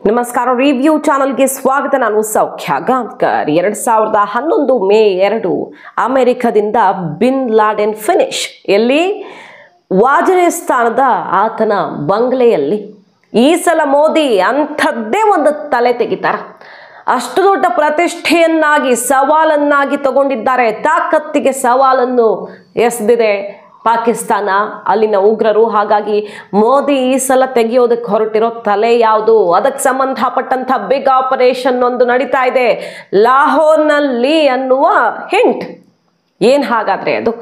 ನಮಸ್ಕಾರ ರಿವ್ಯೂ ಚಾನೆಲ್ಗೆ ಸ್ವಾಗತ. ನಾನು ಸೌಖ್ಯ ಗಾಂವ್ಕರ್. 2011 ಮೇ 2 ಅಮೆರಿಕದಿಂದ ಬಿನ್ ಲಾಡೆನ್ ಫಿನಿಶ್ ಎಲ್ಲಿ? ವಾಜಿರಿಸ್ತಾನದ ಆತನ ಬಂಗ್ಲೆಯಲ್ಲಿ. ಈ ಸಲ ಮೋದಿ ಅಂಥದ್ದೇ ಒಂದು ತಲೆ ತೆಗಿತಾರ. ಅಷ್ಟು ದೊಡ್ಡ ಪ್ರತಿಷ್ಠೆಯನ್ನಾಗಿ ಸವಾಲನ್ನಾಗಿ ತಗೊಂಡಿದ್ದಾರೆ. ತಾಕತ್ತಿಗೆ ಸವಾಲನ್ನು ಎಸೆದಿದೆ ಪಾಕಿಸ್ತಾನ, ಅಲ್ಲಿನ ಉಗ್ರರು. ಹಾಗಾಗಿ ಮೋದಿ ಈ ಸಲ ತೆಗೆಯೋದಕ್ಕೆ ಹೊರಟಿರೋ ತಲೆ ಯಾವುದು? ಅದಕ್ಕೆ ಸಂಬಂಧಪಟ್ಟಂಥ ಬಿಗ್ ಆಪರೇಷನ್ ಒಂದು ನಡೀತಾ ಇದೆ ಲಾಹೋರ್ನಲ್ಲಿ ಅನ್ನುವ ಹಿಂಟ್ ಏನು ಹಾಗಾದ್ರೆ ಅದು?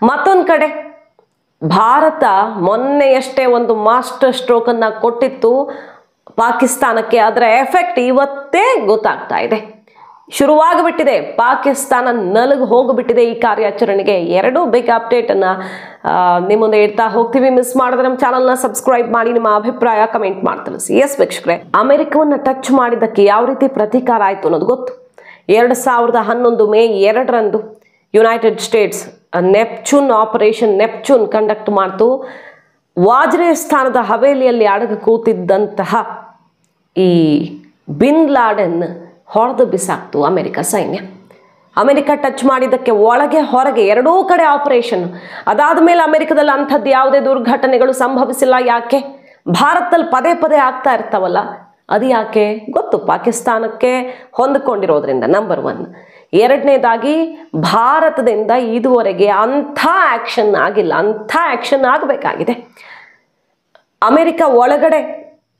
ಮತ್ತೊಂದು ಕಡೆ ಭಾರತ ಮೊನ್ನೆಯಷ್ಟೇ ಒಂದು ಮಾಸ್ಟರ್ ಸ್ಟ್ರೋಕ್ ಅನ್ನ ಕೊಟ್ಟಿತ್ತು ಪಾಕಿಸ್ತಾನಕ್ಕೆ. ಅದರ ಎಫೆಕ್ಟ್ ಇವತ್ತೇ ಗೊತ್ತಾಗ್ತಾ ಇದೆ. ಶುರುವಾಗಿಬಿಟ್ಟಿದೆ. ಪಾಕಿಸ್ತಾನ ನಲುಗು ಹೋಗಿಬಿಟ್ಟಿದೆ ಈ ಕಾರ್ಯಾಚರಣೆಗೆ. ಎರಡು ಬಿಗ್ ಅಪ್ಡೇಟ್ ಅನ್ನ ನಿಮ್ಮ ಮುಂದೆ ಇಡ್ತಾ ಹೋಗ್ತೀವಿ. ಮಿಸ್ ಮಾಡಿದ್ರೆ ನಮ್ಮ ಚಾನಲ್ನ ಸಬ್ಸ್ಕ್ರೈಬ್ ಮಾಡಿ, ನಿಮ್ಮ ಅಭಿಪ್ರಾಯ ಕಮೆಂಟ್ ಮಾಡಿ ತಿಳಿಸಿ. ಎಸ್ ವೀಕ್ಷಕರೇ, ಅಮೆರಿಕವನ್ನ ಟಚ್ ಮಾಡಿದ್ದಕ್ಕೆ ಯಾವ ರೀತಿ ಪ್ರತೀಕಾರ ಆಯ್ತು ಅನ್ನೋದು ಗೊತ್ತು. 2011 May 2 United States Neptune operation Neptune conduct ಮಾಡ್ತು. ವಾಜಿರಿಸ್ತಾನದ ಹವೇಲಿಯಲ್ಲಿ ಅಡಗಿ ಕೂತಿದ್ದಂತಹ ಈ ಬಿನ್ ಲಾಡೆನ್ ಹೊಡೆದು ಬಿಸಾಕ್ತು ಅಮೆರಿಕ ಸೈನ್ಯ. ಅಮೆರಿಕ ಟಚ್ ಮಾಡಿದ್ದಕ್ಕೆ ಒಳಗೆ ಹೊರಗೆ ಎರಡೂ ಕಡೆ ಆಪರೇಷನ್. ಅದಾದ ಮೇಲೆ ಅಮೆರಿಕದಲ್ಲಿ ಅಂಥದ್ದು ಯಾವುದೇ ದುರ್ಘಟನೆಗಳು ಸಂಭವಿಸಿಲ್ಲ. ಯಾಕೆ? ಭಾರತದಲ್ಲಿ ಪದೇ ಪದೇ ಆಗ್ತಾ ಇರ್ತಾವಲ್ಲ, ಅದು ಯಾಕೆ ಗೊತ್ತು. ಪಾಕಿಸ್ತಾನಕ್ಕೆ ಹೊಂದಿಕೊಂಡಿರೋದ್ರಿಂದ ನಂಬರ್ 1. ಎರಡನೇದಾಗಿ ಭಾರತದಿಂದ ಇದುವರೆಗೆ ಅಂಥ ಆ್ಯಕ್ಷನ್ ಆಗಿಲ್ಲ. ಅಂಥ ಆ್ಯಕ್ಷನ್ ಆಗಬೇಕಾಗಿದೆ. ಅಮೆರಿಕ ಒಳಗಡೆ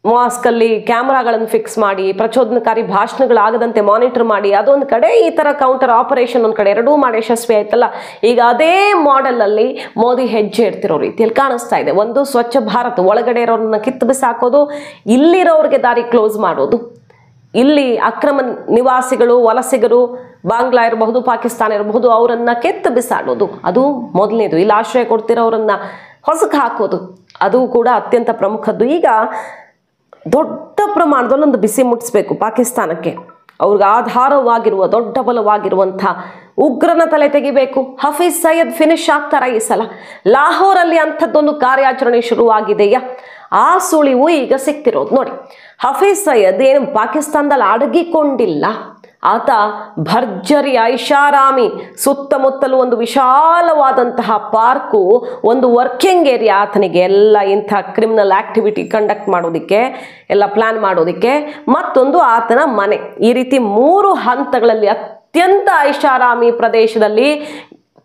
ಮಾಸ್ಕಲ್ಲಿ ಕ್ಯಾಮ್ರಾಗಳನ್ನು ಫಿಕ್ಸ್ ಮಾಡಿ, ಪ್ರಚೋದನಕಾರಿ ಭಾಷಣಗಳಾಗದಂತೆ ಮಾನಿಟರ್ ಮಾಡಿ, ಅದೊಂದು ಕಡೆ ಈ ಥರ ಕೌಂಟರ್ ಆಪರೇಷನ್ ಒಂದು ಕಡೆ, ಎರಡೂ ಮಾಡಿ ಯಶಸ್ವಿ ಆಯ್ತಲ್ಲ. ಈಗ ಅದೇ ಮಾಡೆಲಲ್ಲಿ ಮೋದಿ ಹೆಜ್ಜೆ ಇಡ್ತಿರೋ ರೀತಿಯಲ್ಲಿ ಕಾಣಿಸ್ತಾ ಇದೆ. ಒಂದು ಸ್ವಚ್ಛ ಭಾರತ್, ಒಳಗಡೆ ಇರೋರನ್ನ ಕಿತ್ತು ಬಿಸಾಕೋದು, ಇಲ್ಲಿರೋರಿಗೆ ದಾರಿ ಕ್ಲೋಸ್ ಮಾಡೋದು. ಇಲ್ಲಿ ಅಕ್ರಮ ನಿವಾಸಿಗಳು, ವಲಸಿಗರು, ಬಾಂಗ್ಲಾ ಇರಬಹುದು, ಪಾಕಿಸ್ತಾನ ಇರಬಹುದು, ಅವರನ್ನ ಕಿತ್ತು ಬಿಸಾಡೋದು ಅದು ಮೊದಲನೇದು. ಇಲ್ಲಿ ಆಶ್ರಯ ಕೊಡ್ತಿರೋರನ್ನ ಹೊಸಕ್ಕೆ ಹಾಕೋದು ಅದು ಕೂಡ ಅತ್ಯಂತ ಪ್ರಮುಖದ್ದು. ಈಗ ದೊಡ್ಡ ಪ್ರಮಾಣದಲ್ಲಿ ಒಂದು ಬಿಸಿ ಮುಟ್ಟಿಸ್ಬೇಕು ಪಾಕಿಸ್ತಾನಕ್ಕೆ. ಅವ್ರಿಗೆ ಆಧಾರವಾಗಿರುವ ದೊಡ್ಡ ಬಲವಾಗಿರುವಂಥ ಉಗ್ರನ ತಲೆ ತೆಗಿಬೇಕು. ಹಫೀಜ್ ಸೈಯದ್ ಫಿನಿಶ್ ಆಗ್ತಾರ ಈ ಸಲ? ಲಾಹೋರಲ್ಲಿ ಅಂಥದ್ದೊಂದು ಕಾರ್ಯಾಚರಣೆ ಶುರುವಾಗಿದೆಯಾ? ಆ ಸುಳಿವು ಈಗ ಸಿಗ್ತಿರೋದು ನೋಡಿ. ಹಫೀಜ್ ಸೈಯದ್ ಏನು ಪಾಕಿಸ್ತಾನದಲ್ಲಿ ಅಡಗಿಕೊಂಡಿಲ್ಲ. ಆತ ಭರ್ಜರಿ ಐಷಾರಾಮಿ, ಸುತ್ತಮುತ್ತಲೂ ಒಂದು ವಿಶಾಲವಾದಂತಹ ಪಾರ್ಕು, ಒಂದು ವರ್ಕಿಂಗ್ ಏರಿಯಾ ಆತನಿಗೆ. ಎಲ್ಲ ಇಂಥ ಕ್ರಿಮಿನಲ್ ಆಕ್ಟಿವಿಟಿ ಕಂಡಕ್ಟ್ ಮಾಡೋದಕ್ಕೆ, ಎಲ್ಲ ಪ್ಲಾನ್ ಮಾಡೋದಕ್ಕೆ. ಮತ್ತೊಂದು ಆತನ ಮನೆ. ಈ ರೀತಿ 3 ಹಂತಗಳಲ್ಲಿ ಅತ್ಯಂತ ಐಷಾರಾಮಿ ಪ್ರದೇಶದಲ್ಲಿ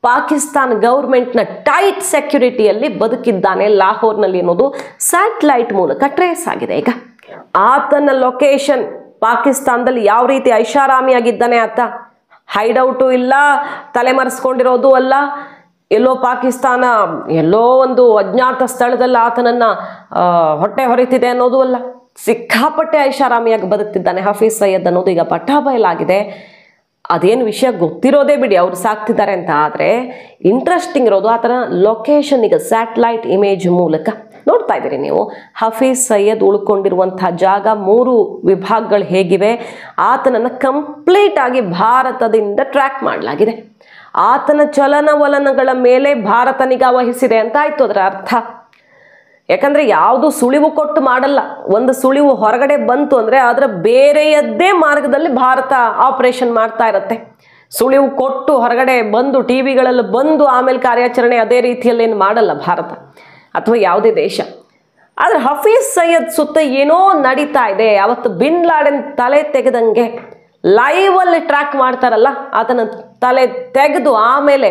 ಪಾಕಿಸ್ತಾನ ಗೌರ್ಮೆಂಟ್ನ ಟೈಟ್ ಸೆಕ್ಯುರಿಟಿಯಲ್ಲಿ ಬದುಕಿದ್ದಾನೆ ಲಾಹೋರ್ನಲ್ಲಿ ಅನ್ನೋದು ಸ್ಯಾಟಲೈಟ್ ಮೂಲಕ ಟ್ರೇಸ್ ಆಗಿದೆ. ಈಗ ಆತನ ಲೊಕೇಶನ್ ಪಾಕಿಸ್ತಾನದಲ್ಲಿ ಯಾವ ರೀತಿ ಐಷಾರಾಮಿಯಾಗಿದ್ದಾನೆ ಆತ, ಹೈಡೌಟು ಇಲ್ಲ, ತಲೆಮರೆಸ್ಕೊಂಡಿರೋದು ಅಲ್ಲ, ಎಲ್ಲೋ ಪಾಕಿಸ್ತಾನ ಎಲ್ಲೋ ಒಂದು ಅಜ್ಞಾತ ಸ್ಥಳದಲ್ಲಿ ಆತನನ್ನು ಹೊಟ್ಟೆ ಹೊರಿತಿದೆ ಅನ್ನೋದು ಅಲ್ಲ. ಸಿಕ್ಕಾಪಟ್ಟೆ ಐಷಾರಾಮಿಯಾಗಿ ಬದುಕ್ತಿದ್ದಾನೆ ಹಫೀಜ್ ಸೈಯದ್ ಅನ್ನೋದು ಈಗ ಪಟ್ಟಾಬಯಲಾಗಿದೆ. ಅದೇನು ವಿಷಯ ಗೊತ್ತಿರೋದೇ ಬಿಡಿ, ಅವ್ರು ಸಾಕ್ತಿದ್ದಾರೆ ಅಂತ. ಆದರೆ ಇಂಟ್ರೆಸ್ಟಿಂಗ್ ಇರೋದು ಆತನ ಲೊಕೇಶನ್. ಈಗ ಸ್ಯಾಟಲೈಟ್ ಇಮೇಜ್ ಮೂಲಕ ನೋಡ್ತಾ ಇದ್ದೀರಿ ನೀವು. ಹಫೀಜ್ ಸೈಯದ್ ಉಳ್ಕೊಂಡಿರುವಂತಹ ಜಾಗ, 3 ವಿಭಾಗಗಳು ಹೇಗಿವೆ, ಆತನನ್ನು ಕಂಪ್ಲೀಟ್ ಆಗಿ ಭಾರತದಿಂದ ಟ್ರ್ಯಾಕ್ ಮಾಡಲಾಗಿದೆ. ಆತನ ಚಲನವಲನಗಳ ಮೇಲೆ ಭಾರತ ನಿಗಾ ವಹಿಸಿದೆ ಅಂತ ಆಯ್ತು ಅದರ ಅರ್ಥ. ಯಾಕಂದ್ರೆ ಯಾವುದು ಸುಳಿವು ಕೊಟ್ಟು ಮಾಡಲ್ಲ. ಒಂದು ಸುಳಿವು ಹೊರಗಡೆ ಬಂತು ಅಂದ್ರೆ ಅದರ ಬೇರೆಯದ್ದೇ ಮಾರ್ಗದಲ್ಲಿ ಭಾರತ ಆಪರೇಷನ್ ಮಾಡ್ತಾ ಇರುತ್ತೆ. ಸುಳಿವು ಕೊಟ್ಟು ಹೊರಗಡೆ ಬಂದು ಟಿವಿಗಳಲ್ಲಿ ಬಂದು ಆಮೇಲೆ ಕಾರ್ಯಾಚರಣೆ ಅದೇ ರೀತಿಯಲ್ಲಿ ಏನು ಮಾಡಲ್ಲ ಭಾರತ ಅಥವಾ ಯಾವುದೇ ದೇಶ. ಆದರೆ ಹಫೀಜ್ ಸೈಯದ್ ಸುತ್ತ ಏನೋ ನಡೀತಾ ಇದೆ. ಅವತ್ತು ಬಿನ್ ಲಾಡೆನ್ ತಲೆ ತೆಗೆದಂಗೆ ಲೈವಲ್ಲಿ ಟ್ರ್ಯಾಕ್ ಮಾಡ್ತಾರಲ್ಲ, ಆತನ ತಲೆ ತೆಗೆದು ಆಮೇಲೆ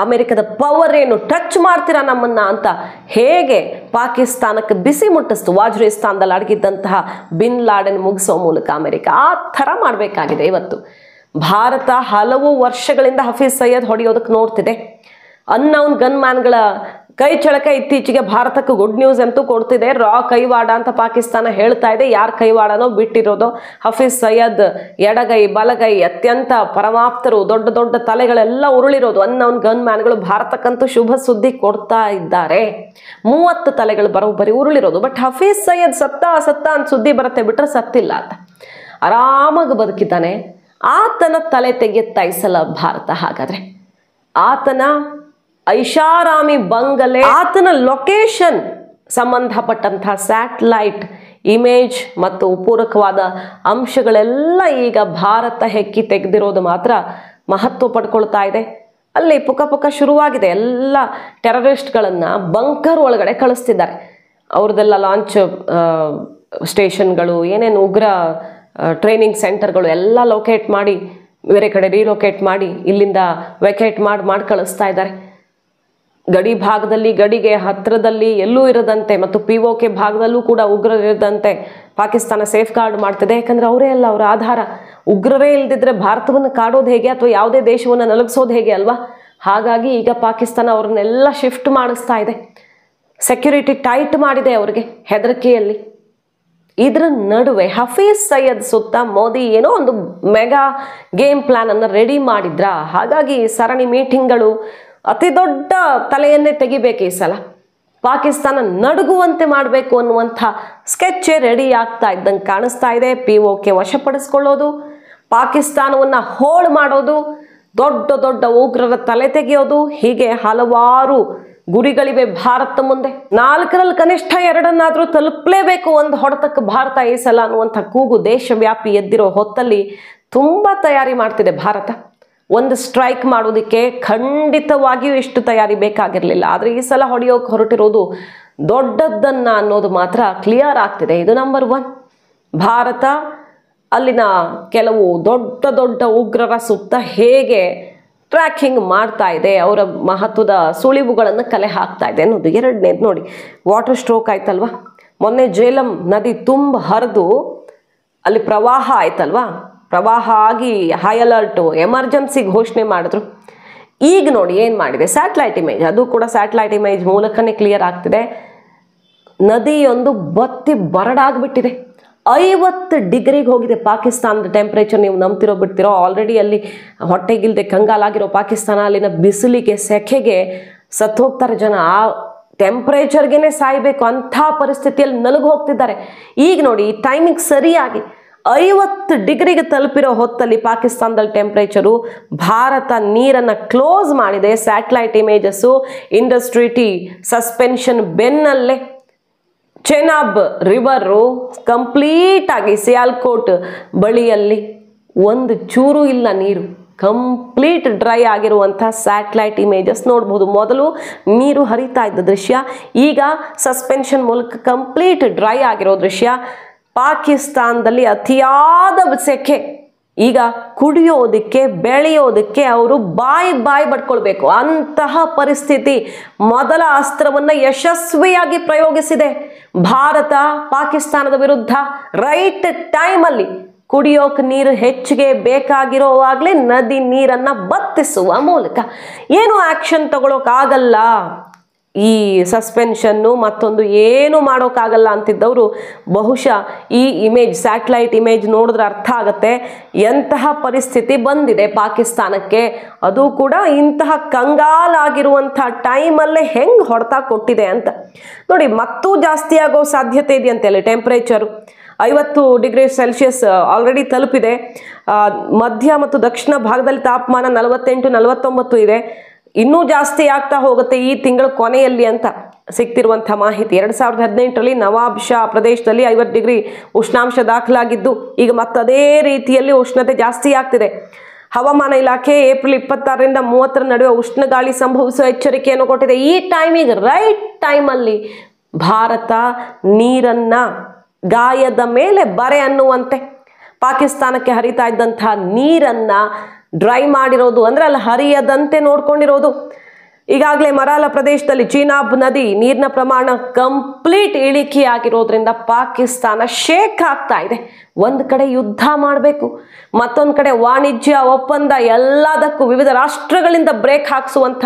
ಅಮೆರಿಕದ ಪವರ್ ಏನು, ಟಚ್ ಮಾಡ್ತೀರಾ ನಮ್ಮನ್ನ ಅಂತ ಹೇಗೆ ಪಾಕಿಸ್ತಾನಕ್ಕೆ ಬಿಸಿ ಮುಟ್ಟಿಸ್ತು ವಾಜಿರಿಸ್ತಾನದಲ್ಲಿ ಅಡಗಿದ್ದಂತಹ ಬಿನ್ ಲಾಡೆನ್ ಮುಗಿಸೋ ಮೂಲಕ ಅಮೆರಿಕ. ಆ ಥರ ಮಾಡಬೇಕಾಗಿದೆ ಇವತ್ತು ಭಾರತ. ಹಲವು ವರ್ಷಗಳಿಂದ ಹಫೀಜ್ ಸೈಯದ್ ಹೊಡೆಯೋದಕ್ಕೆ ನೋಡ್ತಿದೆ. ಅನ್ನೌನ್ ಗನ್ ಮ್ಯಾನ್ಗಳ ಕೈ ಚಳಕ ಇತ್ತೀಚೆಗೆ ಭಾರತಕ್ಕೆ ಗುಡ್ ನ್ಯೂಸ್ ಅಂತೂ ಕೊಡ್ತಿದೆ. ರಾ ಕೈವಾಡ ಅಂತ ಪಾಕಿಸ್ತಾನ ಹೇಳ್ತಾ ಇದೆ. ಯಾರು ಕೈವಾಡನೋ ಬಿಟ್ಟಿರೋದು ಹಫೀಜ್ ಸೈಯದ್ ಎಡಗೈ ಬಲಗೈ ಅತ್ಯಂತ ಪರಮಾಪ್ತರು, ದೊಡ್ಡ ದೊಡ್ಡ ತಲೆಗಳೆಲ್ಲ ಉರುಳಿರೋದು ಅನ್ನೌನ್ ಗನ್ ಮ್ಯಾನ್ಗಳು ಭಾರತಕ್ಕಂತೂ ಶುಭ ಸುದ್ದಿ ಕೊಡ್ತಾ ಇದ್ದಾರೆ. 30 ತಲೆಗಳು ಬರೋಬ್ಬರಿ ಉರುಳಿರೋದು. ಬಟ್ ಹಫೀಜ್ ಸೈಯದ್ ಸತ್ತ ಅಂತ ಸುದ್ದಿ ಬರುತ್ತೆ ಬಿಟ್ರೆ ಸತ್ತಿಲ್ಲ. ಆತ ಆರಾಮಾಗಿ ಬದುಕಿದ್ದಾನೆ. ಆತನ ತಲೆ ತೆಗೆಯುತ್ತಾ ಈ ಸಲ ಭಾರತ. ಹಾಗಾದ್ರೆ ಆತನ ಐಷಾರಾಮಿ ಬಂಗಲೆ, ಆತನ ಲೊಕೇಶನ್ ಸಂಬಂಧಪಟ್ಟಂತಹ ಸ್ಯಾಟಲೈಟ್ ಇಮೇಜ್ ಮತ್ತು ಪೂರಕವಾದ ಅಂಶಗಳೆಲ್ಲ ಈಗ ಭಾರತ ಹೆಕ್ಕಿ ತೆಗೆದಿರೋದು ಮಾತ್ರ ಮಹತ್ವ ಪಡ್ಕೊಳ್ತಾ ಇದೆ. ಅಲ್ಲಿ ಪುಕ ಶುರುವಾಗಿದೆ. ಎಲ್ಲ ಟೆರರಿಸ್ಟ್ಗಳನ್ನು ಬಂಕರ್ ಒಳಗಡೆ ಕಳಿಸ್ತಿದ್ದಾರೆ. ಅವ್ರದ್ದೆಲ್ಲ ಲಾಂಚ್ ಸ್ಟೇಷನ್ಗಳು, ಏನೇನು ಉಗ್ರ ಟ್ರೈನಿಂಗ್ ಸೆಂಟರ್ಗಳು ಎಲ್ಲ ಲೊಕೇಟ್ ಮಾಡಿ ಬೇರೆ ಕಡೆ ರೀಲೊಕೇಟ್ ಮಾಡಿ ಇಲ್ಲಿಂದ ವೆಕೇಟ್ ಮಾಡಿ ಕಳಿಸ್ತಾ ಇದ್ದಾರೆ. ಗಡಿ ಭಾಗದಲ್ಲಿ, ಗಡಿಗೆ ಹತ್ತಿರದಲ್ಲಿ ಎಲ್ಲೂ ಇರದಂತೆ ಮತ್ತು POK ಭಾಗದಲ್ಲೂ ಕೂಡ ಉಗ್ರರಿರದಂತೆ ಪಾಕಿಸ್ತಾನ ಸೇಫ್ ಗಾರ್ಡ್ ಮಾಡ್ತಿದೆ. ಯಾಕಂದರೆ ಅವರೇ ಅಲ್ಲ ಅವರ ಆಧಾರ. ಉಗ್ರರೇ ಇಲ್ದಿದ್ರೆ ಭಾರತವನ್ನು ಕಾಡೋದು ಹೇಗೆ ಅಥವಾ ಯಾವುದೇ ದೇಶವನ್ನು ನಲಗಿಸೋದು ಹೇಗೆ ಅಲ್ವಾ? ಹಾಗಾಗಿ ಈಗ ಪಾಕಿಸ್ತಾನ ಅವ್ರನ್ನೆಲ್ಲ ಶಿಫ್ಟ್ ಮಾಡಿಸ್ತಾ ಇದೆ. ಸೆಕ್ಯೂರಿಟಿ ಟೈಟ್ ಮಾಡಿದೆ ಅವರಿಗೆ ಹೆದರಿಕೆಯಲ್ಲಿ. ಇದರ ನಡುವೆ ಹಫೀಜ್ ಸಯ್ಯದ್ ಸುತ್ತ ಮೋದಿ ಏನೋ ಒಂದು ಮೆಗಾ ಗೇಮ್ ಪ್ಲಾನ್ ಅನ್ನು ರೆಡಿ ಮಾಡಿದ್ರ. ಹಾಗಾಗಿ ಸರಣಿ ಮೀಟಿಂಗ್ಗಳು ಅತಿ ದೊಡ್ಡ ತಲೆಯನ್ನೇ ತೆಗಿಬೇಕು ಈ ಸಲ. ಪಾಕಿಸ್ತಾನ ನಡುಗುವಂತೆ ಮಾಡಬೇಕು ಅನ್ನುವಂಥ ಸ್ಕೆಚ್ ರೆಡಿ ಆಗ್ತಾ ಇದ್ದಂಗೆ ಕಾಣಿಸ್ತಾ ಇದೆ. POK ವಶಪಡಿಸ್ಕೊಳ್ಳೋದು, ಪಾಕಿಸ್ತಾನವನ್ನು ಹೋಳು ಮಾಡೋದು, ದೊಡ್ಡ ದೊಡ್ಡ ಉಗ್ರರ ತಲೆ ತೆಗೆಯೋದು, ಹೀಗೆ ಹಲವಾರು ಗುರಿಗಳಿವೆ ಭಾರತ ಮುಂದೆ. 4ರಲ್ಲಿ ಕನಿಷ್ಠ 2 ತಲುಪಲೇಬೇಕು ಒಂದು ಹೊಡೆತಕ್ಕೆ ಭಾರತ ಈ ಸಲ ಅನ್ನುವಂಥ ಕೂಗು ದೇಶವ್ಯಾಪಿ ಎದ್ದಿರೋ ಹೊತ್ತಲ್ಲಿ ತುಂಬ ತಯಾರಿ ಮಾಡ್ತಿದೆ ಭಾರತ. ಒಂದು ಸ್ಟ್ರೈಕ್ ಮಾಡೋದಕ್ಕೆ ಖಂಡಿತವಾಗಿಯೂ ಇಷ್ಟು ತಯಾರಿ ಬೇಕಾಗಿರಲಿಲ್ಲ. ಆದರೆ ಈ ಸಲ ಹೊಡೆಯೋಕೆ ಹೊರಟಿರೋದು ದೊಡ್ಡದ್ದನ್ನು ಅನ್ನೋದು ಮಾತ್ರ ಕ್ಲಿಯರ್ ಆಗ್ತಿದೆ. ಇದು ನಂಬರ್ 1. ಭಾರತ ಅಲ್ಲಿನ ಕೆಲವು ದೊಡ್ಡ ದೊಡ್ಡ ಉಗ್ರರ ಸುತ್ತ ಹೇಗೆ ಟ್ರ್ಯಾಕಿಂಗ್ ಮಾಡ್ತಾ ಇದೆ, ಅವರ ಮಹತ್ವದ ಸುಳಿವುಗಳನ್ನು ಕಲೆ ಹಾಕ್ತಾ ಇದೆ ಅನ್ನೋದು. 2ನೇದು ನೋಡಿ, ವಾಟರ್ ಸ್ಟ್ರೋಕ್ ಆಯ್ತಲ್ವಾ, ಮೊನ್ನೆ ಜೇಲಂ ನದಿ ತುಂಬ ಹರಿದು ಅಲ್ಲಿ ಪ್ರವಾಹ ಆಯ್ತಲ್ವಾ, ಪ್ರವಾಹ ಆಗಿ ಹೈ ಅಲರ್ಟು ಎಮರ್ಜೆನ್ಸಿ ಘೋಷಣೆ ಮಾಡಿದ್ರು. ಈಗ ನೋಡಿ ಏನು ಮಾಡಿದೆ, ಸ್ಯಾಟಲೈಟ್ ಇಮೇಜ್, ಅದು ಕೂಡ ಸ್ಯಾಟಲೈಟ್ ಇಮೇಜ್ ಮೂಲಕನೇ ಕ್ಲಿಯರ್ ಆಗ್ತಿದೆ. ನದಿಯೊಂದು ಬತ್ತಿ ಬರಡಾಗ್ಬಿಟ್ಟಿದೆ. 50 ಡಿಗ್ರಿಗೆ ಹೋಗಿದೆ ಪಾಕಿಸ್ತಾನದ ಟೆಂಪ್ರೇಚರ್. ನೀವು ನಂಬ್ತಿರೋ ಬಿಡ್ತಿರೋ, ಆಲ್ರೆಡಿ ಅಲ್ಲಿ ಹೊಟ್ಟೆಗಿಲ್ದೆ ಕಂಗಾಲಾಗಿರೋ ಪಾಕಿಸ್ತಾನ ಅಲ್ಲಿನ ಬಿಸಿಲಿಗೆ ಸೆಖೆಗೆ ಸತ್ತು ಹೋಗ್ತಾರೆ ಜನ. ಆ ಟೆಂಪ್ರೇಚರ್ಗೆ ಸಾಯಬೇಕು ಅಂಥ ಪರಿಸ್ಥಿತಿಯಲ್ಲಿ ನಲುಗು ಹೋಗ್ತಿದ್ದಾರೆ. ಈಗ ನೋಡಿ ಈ ಟೈಮಿಂಗ್ ಸರಿಯಾಗಿ 50 ಡಿಗ್ರಿಗೆ ತಲುಪಿರೋ ಹೊತ್ತಲ್ಲಿ ಪಾಕಿಸ್ತಾನದಲ್ಲಿ ಟೆಂಪ್ರೇಚರು. ಭಾರತ ನೀರನ್ನು ಕ್ಲೋಸ್ ಮಾಡಿದೆ. ಸ್ಯಾಟಲೈಟ್ ಇಮೇಜಸ್ಸು ಇಂಡಸ್ಟ್ರಿಟಿ ಸಸ್ಪೆನ್ಷನ್ ಬೆನ್ನಲ್ಲೇ ಚೆನಾಬ್ ರಿವರು ಕಂಪ್ಲೀಟ್ ಆಗಿ ಸಿಯಾಲ್ಕೋಟ್ ಬಳಿಯಲ್ಲಿ ಒಂದು ಚೂರು ಇಲ್ಲ ನೀರು, ಕಂಪ್ಲೀಟ್ ಡ್ರೈ ಆಗಿರುವಂಥ ಸ್ಯಾಟಲೈಟ್ ಇಮೇಜಸ್ ನೋಡ್ಬೋದು. ಮೊದಲು ನೀರು ಹರಿತಾ ಇದ್ದ ದೃಶ್ಯ, ಈಗ ಸಸ್ಪೆನ್ಷನ್ ಮೂಲಕ ಕಂಪ್ಲೀಟ್ ಡ್ರೈ ಆಗಿರೋ ದೃಶ್ಯ. ಪಾಕಿಸ್ತಾನದಲ್ಲಿ ಅತಿಯಾದ ಸೆಕೆ. ಈಗ ಕುಡಿಯೋದಕ್ಕೆ ಬೆಳೆಯೋದಕ್ಕೆ ಅವರು ಬಾಯಿ ಬಡ್ಕೊಳ್ಬೇಕು ಅಂತಹ ಪರಿಸ್ಥಿತಿ. ಮೊದಲ ಅಸ್ತ್ರವನ್ನು ಯಶಸ್ವಿಯಾಗಿ ಪ್ರಯೋಗಿಸಿದೆ ಭಾರತ ಪಾಕಿಸ್ತಾನದ ವಿರುದ್ಧ. ರೈಟ್ ಟೈಮಲ್ಲಿ ಕುಡಿಯೋಕೆ ನೀರು ಹೆಚ್ಚಿಗೆ ಬೇಕಾಗಿರೋವಾಗಲೇ ನದಿ ನೀರನ್ನು ಬತ್ತಿಸುವ ಮೂಲಕ. ಏನು ಆ್ಯಕ್ಷನ್ ತಗೊಳ್ಳೋಕ್ಕಾಗಲ್ಲ, ಈ ಸಸ್ಪೆನ್ಷನ್ನು ಮತ್ತೊಂದು ಏನು ಮಾಡೋಕ್ಕಾಗಲ್ಲ ಅಂತಿದ್ದವರು ಬಹುಶಃ ಈ ಇಮೇಜ್, ಸ್ಯಾಟಲೈಟ್ ಇಮೇಜ್ ನೋಡಿದ್ರೆ ಅರ್ಥ ಆಗುತ್ತೆ ಎಂತಹ ಪರಿಸ್ಥಿತಿ ಬಂದಿದೆ ಪಾಕಿಸ್ತಾನಕ್ಕೆ. ಅದು ಕೂಡ ಇಂತಹ ಕಂಗಾಲಾಗಿರುವಂಥ ಟೈಮಲ್ಲೇ ಹೆಂಗೆ ಹೊಡೆತ ಕೊಟ್ಟಿದೆ ಅಂತ ನೋಡಿ. ಮತ್ತೂ ಜಾಸ್ತಿ ಆಗೋ ಸಾಧ್ಯತೆ ಇದೆಯಂತೆ ಅಲ್ಲಿ ಟೆಂಪ್ರೇಚರು. 50 ಡಿಗ್ರಿ ಸೆಲ್ಸಿಯಸ್ ಆಲ್ರೆಡಿ ತಲುಪಿದೆ. ಮಧ್ಯ ಮತ್ತು ದಕ್ಷಿಣ ಭಾಗದಲ್ಲಿ ತಾಪಮಾನ 48-49 ಇದೆ. ಇನ್ನೂ ಜಾಸ್ತಿ ಆಗ್ತಾ ಹೋಗುತ್ತೆ ಈ ತಿಂಗಳ ಕೊನೆಯಲ್ಲಿ ಅಂತ ಸಿಗ್ತಿರುವಂಥ ಮಾಹಿತಿ. 2018ರಲ್ಲಿ ನವಾಬ್ ಶಾ ಪ್ರದೇಶದಲ್ಲಿ 50 ಡಿಗ್ರಿ ಉಷ್ಣಾಂಶ ದಾಖಲಾಗಿದ್ದು ಈಗ ಮತ್ತದೇ ರೀತಿಯಲ್ಲಿ ಉಷ್ಣತೆ ಜಾಸ್ತಿ ಆಗ್ತಿದೆ. ಹವಾಮಾನ ಇಲಾಖೆ ಏಪ್ರಿಲ್ 26ರಿಂದ 30ರ ನಡುವೆ ಉಷ್ಣ ಗಾಳಿ ಸಂಭವಿಸುವ ಎಚ್ಚರಿಕೆಯನ್ನು ಕೊಟ್ಟಿದೆ. ಈ ಟೈಮಿಗೆ ರೈಟ್ ಟೈಮಲ್ಲಿ ಭಾರತ ನೀರನ್ನ ಗಾಯದ ಮೇಲೆ ಬರೆ ಅನ್ನುವಂತೆ ಪಾಕಿಸ್ತಾನಕ್ಕೆ ಹರಿತಾ ಇದ್ದಂತಹ ನೀರನ್ನ ಡ್ರೈ ಮಾಡಿರೋದು, ಅಂದರೆ ಅಲ್ಲಿ ಹರಿಯದಂತೆ ನೋಡ್ಕೊಂಡಿರೋದು. ಈಗಾಗಲೇ ಮರಾಲ ಪ್ರದೇಶದಲ್ಲಿ ಚೀನಾಬ್ ನದಿ ನೀರಿನ ಪ್ರಮಾಣ ಕಂಪ್ಲೀಟ್ ಇಳಿಕೆಯಾಗಿರೋದ್ರಿಂದ ಪಾಕಿಸ್ತಾನ ಶೇಕ್ ಆಗ್ತಾ ಇದೆ. ಒಂದು ಕಡೆ ಯುದ್ಧ ಮಾಡಬೇಕು, ಮತ್ತೊಂದು ಕಡೆ ವಾಣಿಜ್ಯ ಒಪ್ಪಂದ, ಎಲ್ಲದಕ್ಕೂ ವಿವಿಧ ರಾಷ್ಟ್ರಗಳಿಂದ ಬ್ರೇಕ್ ಹಾಕಿಸುವಂಥ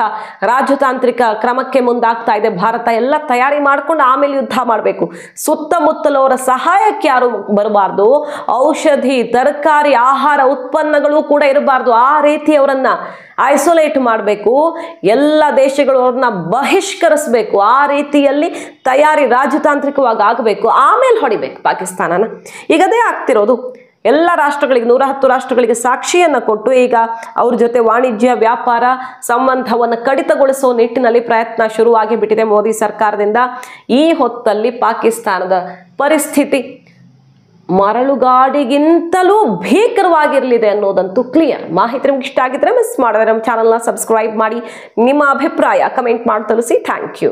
ರಾಜತಾಂತ್ರಿಕ ಕ್ರಮಕ್ಕೆ ಮುಂದಾಗ್ತಾ ಇದೆ ಭಾರತ. ಎಲ್ಲ ತಯಾರಿ ಮಾಡ್ಕೊಂಡು ಆಮೇಲೆ ಯುದ್ಧ ಮಾಡಬೇಕು. ಸುತ್ತಮುತ್ತಲವರ ಸಹಾಯಕ್ಕೆ ಯಾರು ಬರಬಾರ್ದು, ಔಷಧಿ, ತರಕಾರಿ, ಆಹಾರ ಉತ್ಪನ್ನಗಳು ಕೂಡ ಇರಬಾರ್ದು. ಆ ರೀತಿ ಅವರನ್ನ ಐಸೋಲೇಟ್ ಮಾಡಬೇಕು. ಎಲ್ಲ ದೇಶಗಳು ಅವ್ರನ್ನ ಬಹಿಷ್ಕರಿಸಬೇಕು. ಆ ರೀತಿಯಲ್ಲಿ ತಯಾರಿ ರಾಜತಾಂತ್ರಿಕವಾಗಿ ಆಗಬೇಕು. ಆಮೇಲೆ ಹೊಡಿಬೇಕು ಪಾಕಿಸ್ತಾನನ. ಈಗ ಅದೇ ಆಗ್ತಿರೋದು. ಎಲ್ಲ ರಾಷ್ಟ್ರಗಳಿಗೆ 110 ರಾಷ್ಟ್ರಗಳಿಗೆ ಸಾಕ್ಷಿಯನ್ನು ಕೊಟ್ಟು ಈಗ ಅವ್ರ ಜೊತೆ ವಾಣಿಜ್ಯ ವ್ಯಾಪಾರ ಸಂಬಂಧವನ್ನು ಕಡಿತಗೊಳಿಸುವ ನಿಟ್ಟಿನಲ್ಲಿ ಪ್ರಯತ್ನ ಶುರುವಾಗಿ ಬಿಟ್ಟಿದೆ ಮೋದಿ ಸರ್ಕಾರದಿಂದ. ಈ ಹೊತ್ತಲ್ಲಿ ಪಾಕಿಸ್ತಾನದ ಪರಿಸ್ಥಿತಿ ಮರಳುಗಾಡಿಗಿಂತಲೂ ಭೀಕರವಾಗಿರಲಿದೆ ಅನ್ನೋದಂತೂ ಕ್ಲಿಯರ್. ಮಾಹಿತಿ ನಿಮ್ಗೆ ಇಷ್ಟ ಆಗಿದ್ರೆ ಮಿಸ್ ಮಾಡಿದ್ರೆ ನಮ್ಮ ಚಾನಲ್ನ ಸಬ್ಸ್ಕ್ರೈಬ್ ಮಾಡಿ, ನಿಮ್ಮ ಅಭಿಪ್ರಾಯ ಕಮೆಂಟ್ ಮಾಡಿ ತಿಳಿಸಿ. Thank you.